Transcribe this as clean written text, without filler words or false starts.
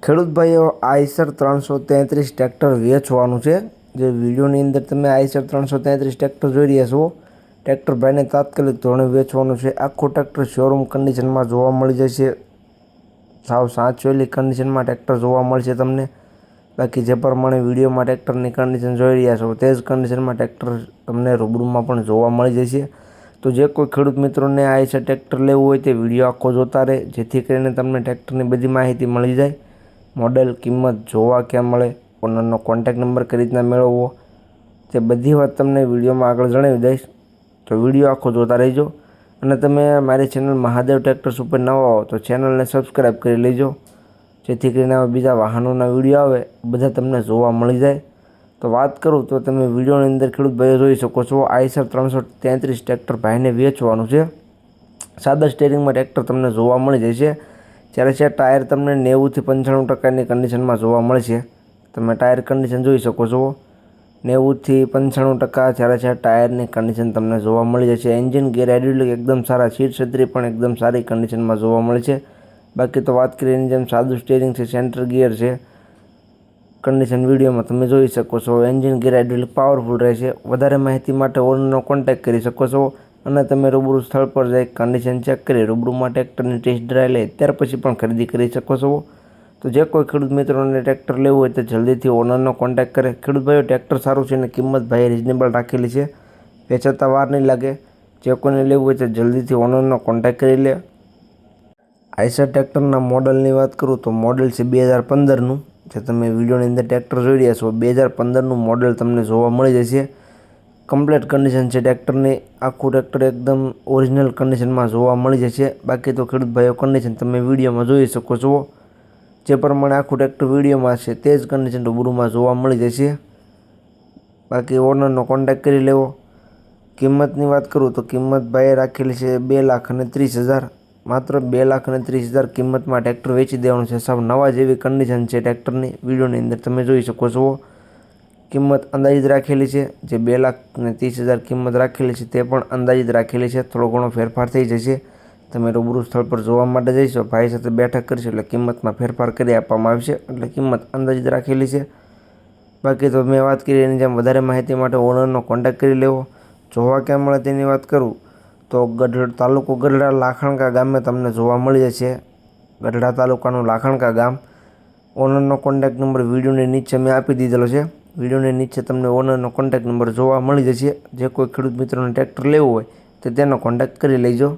ખેડૂત ભાઈઓ Eicher 333 tractor વેચવાનું છે। જે વિડીયોની અંદર તમે આઈસર 333 ટ્રેક્ટર જોઈ રહ્યા છો, ટ્રેક્ટર ભાઈને તાત્કાલિક ધોરણે વેચવાનું છે। આખું ટ્રેક્ટર શોરૂમ કન્ડિશનમાં જોવા મળી જશે। સાવ સાચવેલી કન્ડિશનમાં ટ્રેક્ટર જોવા મળશે તમને। બાકી જે પ્રમાણે વિડીયોમાં ટ્રેક્ટરની કન્ડિશન જોઈ રહ્યા છો તે જ કન્ડિશનમાં ટ્રેક્ટર તમને રૂબરૂમાં પણ જોવા મળી જશે। તો જે કોઈ ખેડૂત મિત્રોને આઈસર ટ્રેક્ટર લેવું હોય તે વિડીયો આખો જોતા રહે, જેથી કરીને તમને ટ્રેક્ટરની બધી માહિતી મળી જાય। મોડેલ, કિંમત જોવા ક્યાં મળે, ઓનરનો કોન્ટેક્ટ નંબર કઈ રીતના મેળવવો, તે બધી વાત તમને વિડીયોમાં આગળ જણાવી દઈશ। તો વિડીયો આખો જોતા રહેજો। અને તમે મારી ચેનલ મહાદેવ ટ્રેક્ટર્સ ઉપર નવા હો તો ચેનલને સબસ્ક્રાઈબ કરી લેજો, જેથી કરીને બીજા વાહનોના વિડીયો આવે બધા તમને જોવા મળી જાય। તો વાત કરું તો તમે વિડીયોની અંદર ખેડૂત ભાઈઓ જોઈ શકો છો, આઈસર 333 ટ્રેક્ટર ભાઈને વેચવાનું છે। સાદા સ્ટેરિંગમાં ટ્રેક્ટર તમને જોવા મળી જશે। જ્યારે છે ટાયર તમને 90 થી 95% કન્ડિશનમાં જોવા મળશે। તમે ટાયર કન્ડિશન જોઈ શકો છો, 90 થી 95% જ્યારે છે ટાયરની કન્ડિશન તમને જોવા મળી જશે। એન્જિન ગિયર હાઇડ્રોલિક એકદમ સારા, સીટ છત્રી પણ એકદમ સારી કન્ડિશનમાં જોવા મળે છે। બાકી તો વાત કરીએ એની જેમ સાદું સ્ટેરિંગ છે, સેન્ટર ગિયર છે, કન્ડિશન વિડીયોમાં તમે જોઈ શકો છો। એન્જિન ગિયર હાઇડ્રોલિક પાવરફુલ રહેશે। વધારે માહિતી માટે ઓનરનો કોન્ટેક્ટ કરી શકો છો, અને તમે રૂબરૂ સ્થળ પર જઈ કન્ડિશન ચેક કરી રૂબરૂમાં ટ્રેક્ટરની ટેસ્ટ ડ્રાઈવ લઈ ત્યાર પછી પણ ખરીદી કરી શકો છો। તો જે કોઈ ખેડૂત મિત્રોને ટ્રેક્ટર લેવું હોય તો જલ્દીથી ઓનરનો કોન્ટેક્ટ કરે। ખેડૂત ભાઈઓ ટ્રેક્ટર સારું છે અને કિંમત ભાઈએ રિઝનેબલ રાખેલી છે, વેચાતા વાર નહીં લાગે। જે કોઈને લેવું હોય તો જલ્દીથી ઓનરનો કોન્ટેક્ટ કરી લે। આઈસર ટ્રેક્ટરના મોડલની વાત કરું તો મોડલ છે 2015નું। જે તમે વિડીયોની અંદર ટ્રેક્ટર જોઈ રહ્યા છો 2015નું મોડલ તમને જોવા મળી જશે। કમ્પ્લીટ કન્ડિશન છે ટ્રેક્ટરની, આખું ટ્રેક્ટર એકદમ ઓરિજિનલ કન્ડિશનમાં જોવા મળી જશે। બાકી તો ખેડૂત ભાઈઓ કન્ડિશન તમે વિડીયોમાં જોઈ શકો છો, જે પ્રમાણે આખું ટ્રેક્ટર વિડીયોમાં છે તે જ કન્ડિશન રૂબરૂમાં જોવા મળી જશે। બાકી ઓનરનો કોન્ટેક્ટ કરી લેવો। કિંમતની વાત કરું તો કિંમત ભાઈએ રાખેલી છે 2,30,000, માત્ર 2,30,000 કિંમતમાં ટ્રેક્ટર વેચી દેવાનું છે। સાવ નવા જેવી કન્ડિશન છે ટ્રેક્ટરની, વિડીયોની અંદર તમે જોઈ શકો છો। કિંમત અંદાજિત રાખેલી છે, જે 2,30,000 કિંમત રાખેલી છે તે પણ અંદાજિત રાખેલી છે। થોડો ઘણો ફેરફાર થઈ જશે। તમે રૂબરૂ સ્થળ પર જોવા માટે જઈશો, ભાઈ સાથે બેઠક કરીશું એટલે કિંમતમાં ફેરફાર કરી આપવામાં આવશે, એટલે કિંમત અંદાજિત રાખેલી છે। બાકી તો મેં વાત કરી એની જેમ વધારે માહિતી માટે ઓનરનો કોન્ટેક્ટ કરી લેવો। જોવા ક્યાં મળે તેની વાત કરું તો તાલુકો ગઢડા લાખણકા ગામે તમને જોવા મળી જશે। ગઢડા તાલુકાનું લાખણકા ગામ। ઓનરનો કોન્ટેક્ટ નંબર વિડીયોની નીચે મેં આપી દીધેલો છે। વિડીયોની નીચે તમને ઓનરનો કોન્ટેક્ટ નંબર જોવા મળી જશે। જે કોઈ ખેડૂત મિત્રોને ટ્રેક્ટર લેવું હોય તો તેનો કોન્ટેક્ટ કરી લેજો।